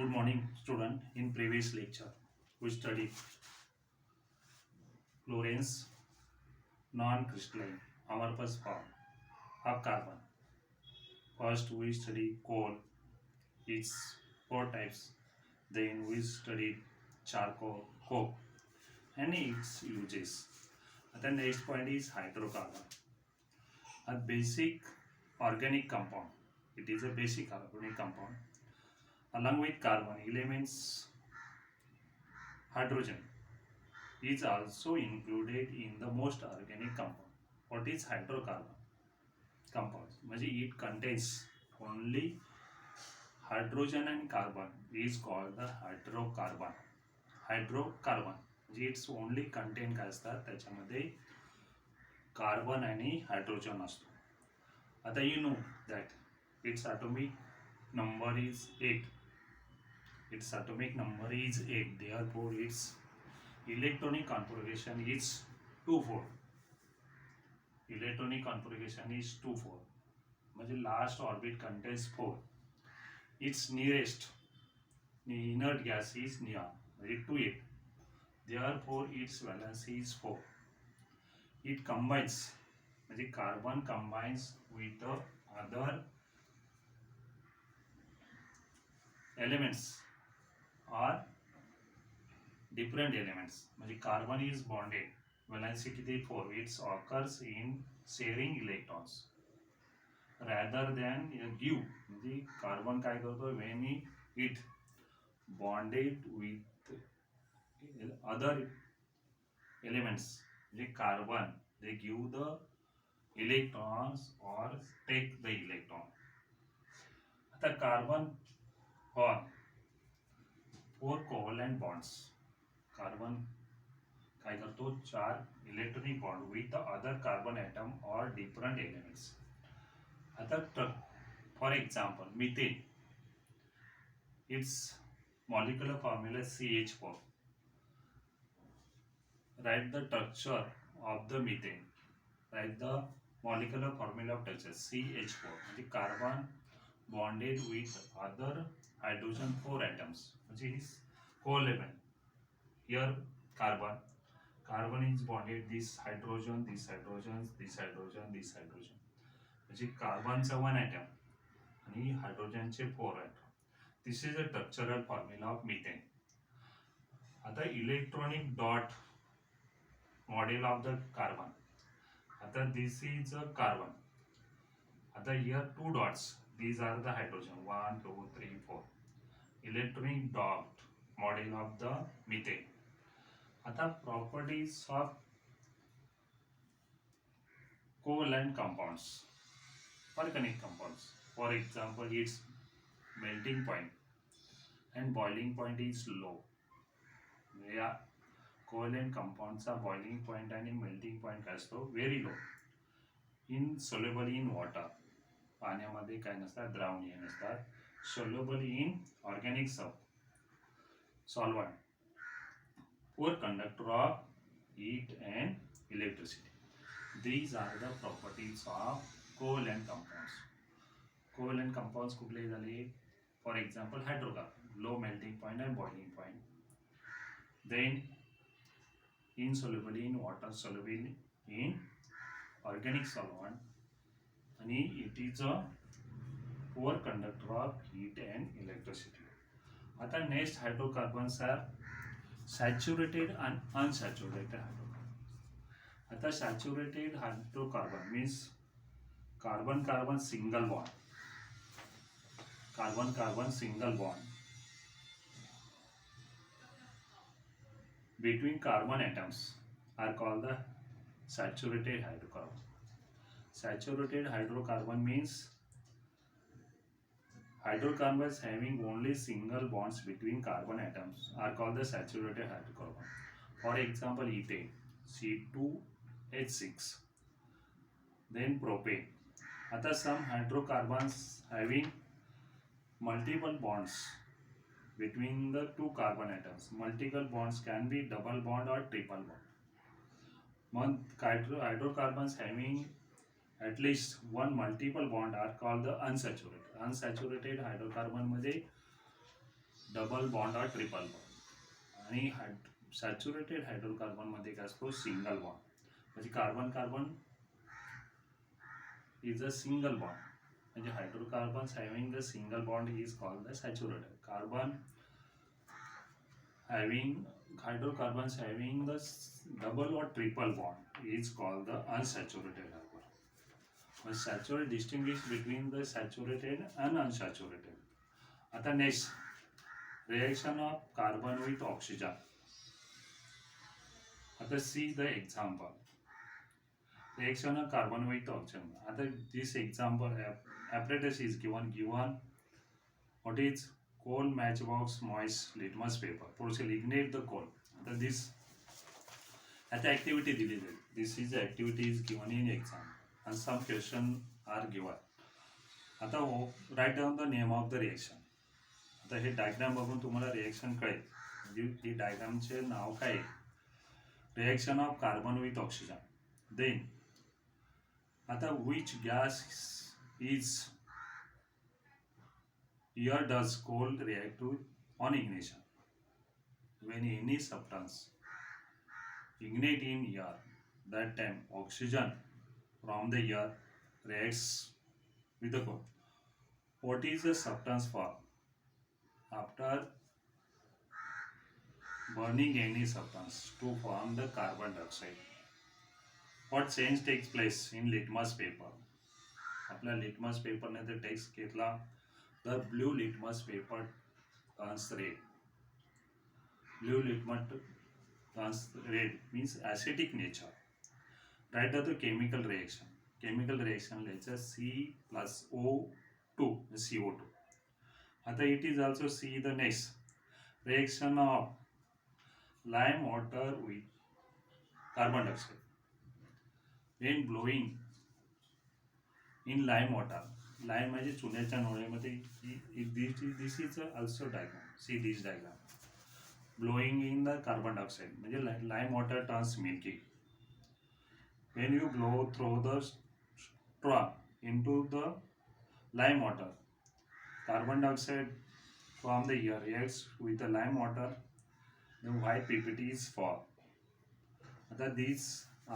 Good morning, student. In previous lecture, we studied Lorentz non-crystalline amorphous form of carbon. First, we studied coal, its four types. Then, we studied charcoal, coke, and its uses. The next point is hydrocarbon, a basic organic compound. It is a basic organic compound. Along with carbon elements, hydrogen is also included in the most organic compound. What is hydrocarbon compounds? म्हणजे it contains only hydrogen and carbon is called the hydrocarbon. Hydrocarbon म्हणजे it's only contain काय असतात त्याच्यामध्ये carbon आणि hydrogen असतो. आता you know that it's atomic number is 8. Its atomic number is 8. Therefore its electronic configuration is 2,4. Electronic configuration is 2,4. म्हणजे last orbit contains 4. Its nearest inert gas is neon, म्हणजे 2,8. Therefore its valency is 4. It combines, म्हणजे carbon combines with the other elements or different elements. म्हणजे carbon is bonded, valency किती 4. It occurs in sharing electrons rather than give. म्हणजे carbon काय करतो when it bonded with other elements, म्हणजे carbon they give the electrons or take the electron. आता carbon और 4 covalent bonds. Carbon काय करतो 4 electronic bond with the other carbon atom और different elements. आता for example methane, it's molecular formula CH4. Write the structure of the methane. Write the molecular formula of structure CH4. म्हणजे carbon bonded with other hydrogen 4 atoms. म्हणजे is covalent. Here carbon is bonded this hydrogen, this hydrogen, this hydrogen, this hydrogen. म्हणजे कार्बनचा 1 atom आणि हायड्रोजनचे 4 atom. This is a structural formula of methane. आता electronic dot model of the carbon. आता this is a carbon. आता here 2 dots. These are the hydrogen 1, 2, 3, 4. Electronic dot model of the methane. आता properties of covalent compounds, organic compounds. For example, its melting point and boiling point is low. या covalent compounds चा boiling point आणि melting point काय असतो very low. Insoluble in water. पाण्यामध्ये काय नसतात द्रावणीय नसतात. Soluble in organic solvent. Poor conductor of heat and electricity. These are the properties of covalent compounds. Covalent compounds कुठले झाले? For example, hydrocarbon, low melting point and boiling point. Then insoluble in water, soluble in organic solvent, and it is a poor conductor of heat and electricity. आता next hydrocarbons are saturated and unsaturated hydrocarbons. आता saturated hydrocarbon means carbon single bond. Carbon single bond between carbon atoms are called the saturated hydrocarbon. Saturated hydrocarbon means hydrocarbons having only single bonds between carbon atoms are called the saturated hydrocarbon. For example, ethane C2H6. Then propane. आता some hydrocarbons having multiple bonds between the 2 carbon atoms. Multiple bonds can be double bond or triple bond. Hydrocarbons having at least one multiple bond are called the unsaturated. Unsaturated hydrocarbon मध्ये double bond और triple bond. आणि saturated हायड्रोकार्बनमध्ये काय असतो single bond. म्हणजे carbon carbon is a single bond. म्हणजे hydrocarbons having the single bond is called the saturated. Carbon having hydrocarbons having the double or triple bond is called the unsaturated carbon. But saturated distinguish between the saturated and unsaturated. आता next reaction of carbon with oxygen. आता see the example. Reaction of carbon with oxygen. आता this example apparatus is given. What is coal, matchbox, moist litmus paper. थोडेसे ignite the coal. आता this आता activity दिली जाईल. This is the activity is given in exam and some question are given. आता write down the name of the reaction. आता हे diagram बघून तुम्हाला reaction कळेल. म्हणजे ही डायग्रामचे नाव काय आहे. Reaction of carbon with oxygen. Then आता which gas is here does coal react with on ignition. When any substance ignite in air, that time oxygen from the air reacts with the coal. What is the substance form? After burning any substance to form the carbon dioxide. What change takes place in litmus paper? आपल्या litmus paper ने ते text घेतला. The blue litmus paper turns red. Blue litmus turns red means acidic nature. Write down the chemical reaction. Chemical reaction लिहायचं C plus O2 CO2. आता it is also see the next reaction of lime water with carbon dioxide. When blowing in lime water. Lime म्हणजे चुन्याच्या नोळ्यामध्ये this is also diagram. See this diagram. Blowing in the carbon dioxide म्हणजे lime water turns milky. When you blow through the straw into the lime water carbon dioxide from the air reacts with the lime water the white PPT is for. आता these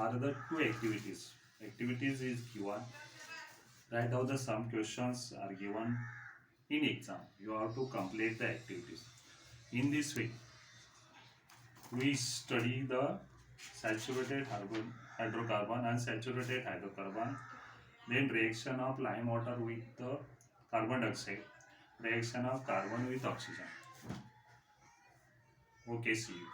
are the two activities. Activities is given. Write down the some questions are given in exam. You have to complete the activities. In this way, we study the saturated hydrocarbon and saturated hydrocarbon. Then reaction of lime water with the carbon dioxide. Reaction of carbon with oxygen. Okay, see you.